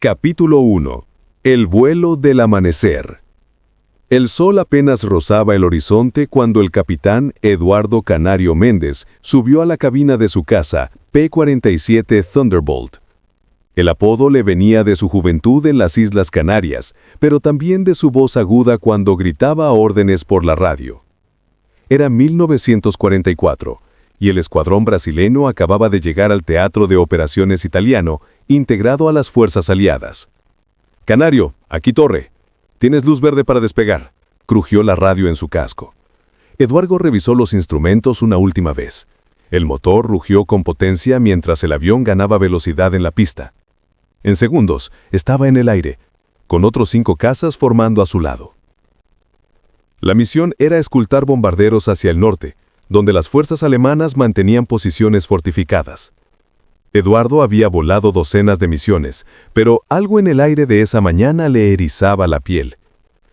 Capítulo 1. El vuelo del amanecer. El sol apenas rozaba el horizonte cuando el capitán Eduardo Canario Méndez subió a la cabina de su casa P-47 Thunderbolt. El apodo le venía de su juventud en las Islas Canarias, pero también de su voz aguda cuando gritaba órdenes por la radio. Era 1944, y el escuadrón brasileño acababa de llegar al Teatro de Operaciones Italiano, integrado a las fuerzas aliadas. «Canario, aquí torre. Tienes luz verde para despegar», crujió la radio en su casco. Eduardo revisó los instrumentos una última vez. El motor rugió con potencia mientras el avión ganaba velocidad en la pista. En segundos, estaba en el aire, con otros 5 cazas formando a su lado. La misión era escoltar bombarderos hacia el norte, donde las fuerzas alemanas mantenían posiciones fortificadas. Eduardo había volado docenas de misiones, pero algo en el aire de esa mañana le erizaba la piel.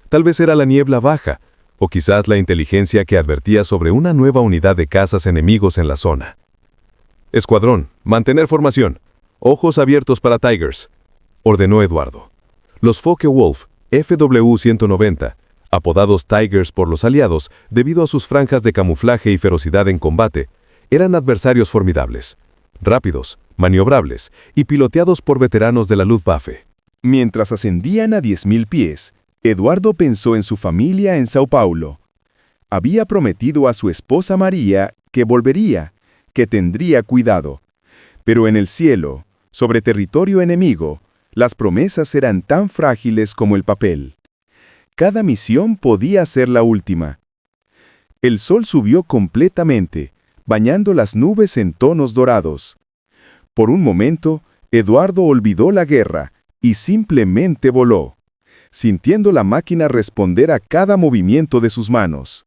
Tal vez era la niebla baja, o quizás la inteligencia que advertía sobre una nueva unidad de cazas enemigos en la zona. «Escuadrón, mantener formación. Ojos abiertos para Tigers», ordenó Eduardo. Los Focke-Wulf FW-190, apodados Tigers por los aliados debido a sus franjas de camuflaje y ferocidad en combate, eran adversarios formidables, rápidos, maniobrables y piloteados por veteranos de la Luftwaffe. Mientras ascendían a 10.000 pies, Eduardo pensó en su familia en Sao Paulo. Había prometido a su esposa María que volvería, que tendría cuidado. Pero en el cielo, sobre territorio enemigo, las promesas eran tan frágiles como el papel. Cada misión podía ser la última. El sol subió completamente, bañando las nubes en tonos dorados. Por un momento, Eduardo olvidó la guerra y simplemente voló, sintiendo la máquina responder a cada movimiento de sus manos.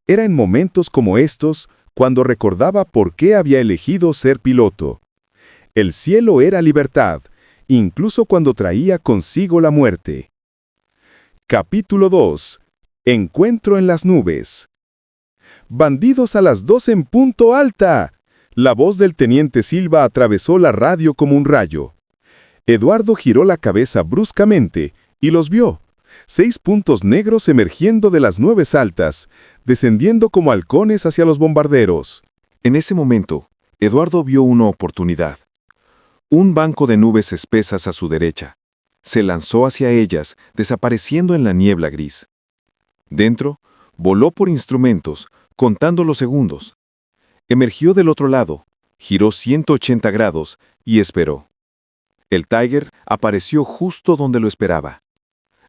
Era en momentos como estos cuando recordaba por qué había elegido ser piloto. El cielo era libertad, incluso cuando traía consigo la muerte. Capítulo 2. Encuentro en las nubes. «Bandidos a las 2 en punto alta». La voz del teniente Silva atravesó la radio como un rayo. Eduardo giró la cabeza bruscamente y los vio. 6 puntos negros emergiendo de las nubes altas, descendiendo como halcones hacia los bombarderos. En ese momento, Eduardo vio una oportunidad. Un banco de nubes espesas a su derecha. Se lanzó hacia ellas, desapareciendo en la niebla gris. Dentro, voló por instrumentos, contando los segundos. Emergió del otro lado, giró 180 grados y esperó. El Tiger apareció justo donde lo esperaba.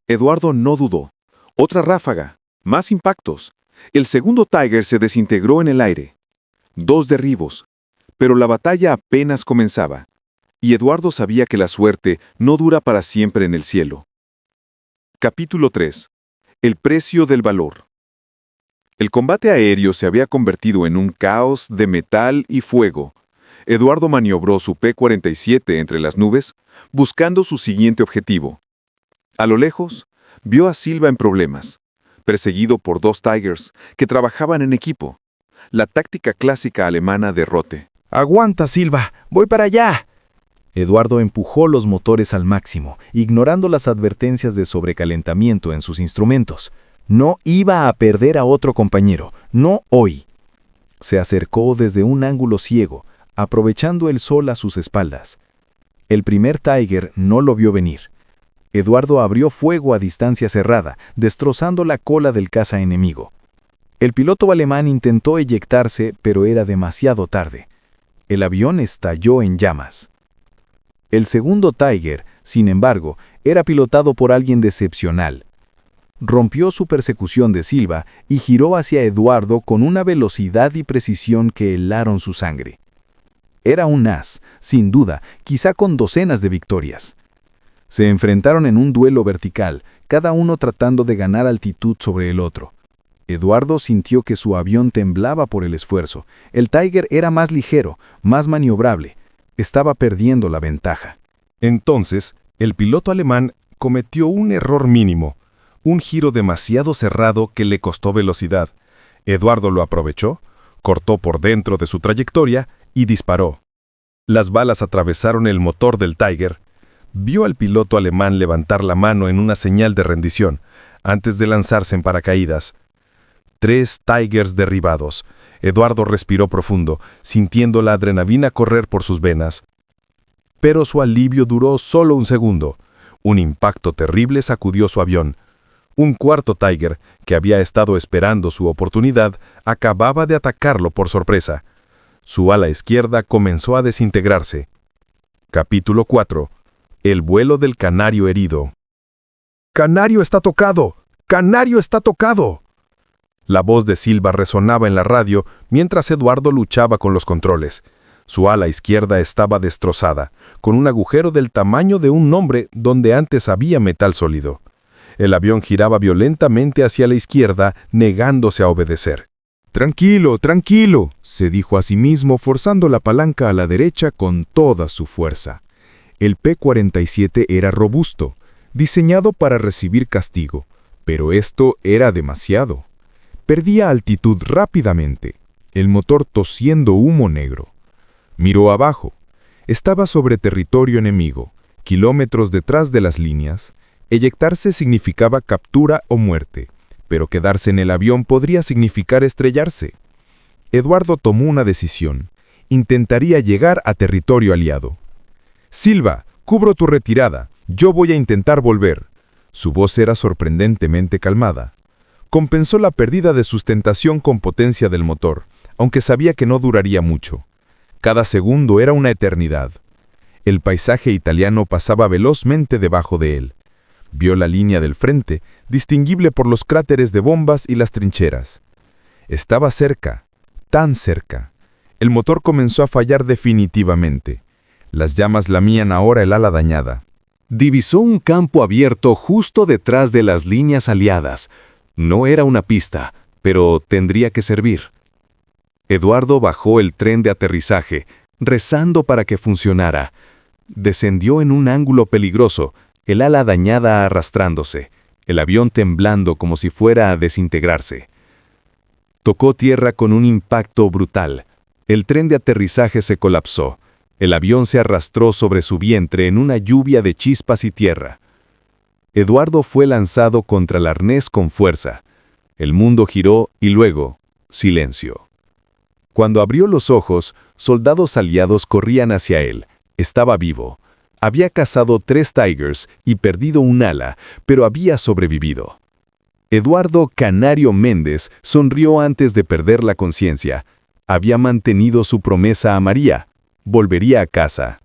Eduardo no dudó. Otra ráfaga, más impactos. El segundo Tiger se desintegró en el aire. 2 derribos, pero la batalla apenas comenzaba. Y Eduardo sabía que la suerte no dura para siempre en el cielo. Capítulo 3. El precio del valor. El combate aéreo se había convertido en un caos de metal y fuego. Eduardo maniobró su P-47 entre las nubes, buscando su siguiente objetivo. A lo lejos, vio a Silva en problemas, perseguido por 2 Tigers que trabajaban en equipo. La táctica clásica alemana de Rothe. «¡Aguanta, Silva! ¡Voy para allá!». Eduardo empujó los motores al máximo, ignorando las advertencias de sobrecalentamiento en sus instrumentos. No iba a perder a otro compañero, no hoy. Se acercó desde un ángulo ciego, aprovechando el sol a sus espaldas. El primer Tiger no lo vio venir. Eduardo abrió fuego a distancia cerrada, destrozando la cola del caza enemigo. El piloto alemán intentó eyectarse, pero era demasiado tarde. El avión estalló en llamas. El segundo Tiger, sin embargo, era pilotado por alguien excepcional. Rompió su persecución de Silva y giró hacia Eduardo con una velocidad y precisión que helaron su sangre. Era un as, sin duda, quizá con docenas de victorias. Se enfrentaron en un duelo vertical, cada uno tratando de ganar altitud sobre el otro. Eduardo sintió que su avión temblaba por el esfuerzo. El Tiger era más ligero, más maniobrable. Estaba perdiendo la ventaja. Entonces, el piloto alemán cometió un error mínimo, un giro demasiado cerrado que le costó velocidad. Eduardo lo aprovechó, cortó por dentro de su trayectoria y disparó. Las balas atravesaron el motor del Tiger, Vio al piloto alemán levantar la mano en una señal de rendición, antes de lanzarse en paracaídas. 3 Tigers derribados. Eduardo respiró profundo, sintiendo la adrenalina correr por sus venas. Pero su alivio duró solo un segundo. Un impacto terrible sacudió su avión. Un cuarto Tiger, que había estado esperando su oportunidad, acababa de atacarlo por sorpresa. Su ala izquierda comenzó a desintegrarse. Capítulo 4. El vuelo del canario herido. ¡Canario está tocado! ¡Canario está tocado! La voz de Silva resonaba en la radio mientras Eduardo luchaba con los controles. Su ala izquierda estaba destrozada, con un agujero del tamaño de un hombre donde antes había metal sólido. El avión giraba violentamente hacia la izquierda, negándose a obedecer. Tranquilo, tranquilo, se dijo a sí mismo, forzando la palanca a la derecha con toda su fuerza. El P-47 era robusto, diseñado para recibir castigo, pero esto era demasiado. Perdía altitud rápidamente, el motor tosiendo humo negro. Miró abajo. Estaba sobre territorio enemigo, kilómetros detrás de las líneas. Eyectarse significaba captura o muerte, pero quedarse en el avión podría significar estrellarse. Eduardo tomó una decisión. Intentaría llegar a territorio aliado. «Silva, cubro tu retirada. Yo voy a intentar volver». Su voz era sorprendentemente calmada. Compensó la pérdida de sustentación con potencia del motor, aunque sabía que no duraría mucho. Cada segundo era una eternidad. El paisaje italiano pasaba velozmente debajo de él. Vio la línea del frente, distinguible por los cráteres de bombas y las trincheras. Estaba cerca, tan cerca. El motor comenzó a fallar definitivamente. Las llamas lamían ahora el ala dañada. Divisó un campo abierto justo detrás de las líneas aliadas. No era una pista, pero tendría que servir. Eduardo bajó el tren de aterrizaje, rezando para que funcionara. Descendió en un ángulo peligroso, el ala dañada arrastrándose, el avión temblando como si fuera a desintegrarse. Tocó tierra con un impacto brutal. El tren de aterrizaje se colapsó. El avión se arrastró sobre su vientre en una lluvia de chispas y tierra. Eduardo fue lanzado contra el arnés con fuerza. El mundo giró y luego, silencio. Cuando abrió los ojos, soldados aliados corrían hacia él. Estaba vivo. Había cazado 3 Tigers y perdido un ala, pero había sobrevivido. Eduardo Canario Méndez sonrió antes de perder la conciencia. Había mantenido su promesa a María. Volvería a casa.